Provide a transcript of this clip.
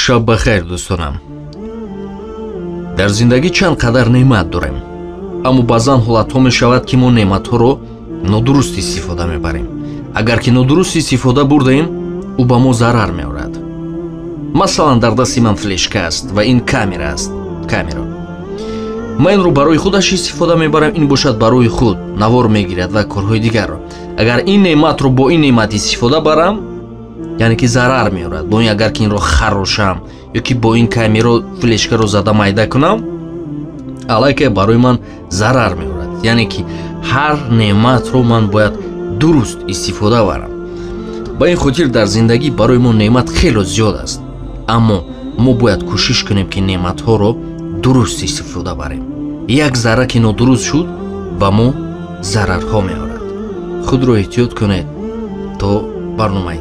шаб бахайр дӯстонам. дар зиндагӣ чанд қадар неъмат дорем, аммо баъзан ҳолатҳо мешавад ки мо неъматҳоро нодуруст истифода мебарем. агар ки нодуруст истифода бурдаем, ӯ ба мо зарар меорад. масалан, дар дасти ман флешка аст ва ин камера аст. камера ман инро барои худаш истифода мебарам, ин бошад барои худ навор мегирад ва корҳои дигарро. агар ин неъматро бо ин неъмат истифода барам, яъне ки зарар меорад. бо ин агар ки инро харошам ё ки бо ин камеро флешкаро зада майда кунам, аллакай барои ман зарар меорад. яъне ки ҳар неъматро ман бояд дуруст истифода барам. ба ин хотир дар зиндагӣ барои мо неъмат хело зиёд аст, аммо мо бояд кӯшиш кунем ки неъматҳоро дуруст истифода барем. як зарра ки нодуруст шуд, ба мо зарарҳо меорад. худро эҳтиёт кунед то барномаи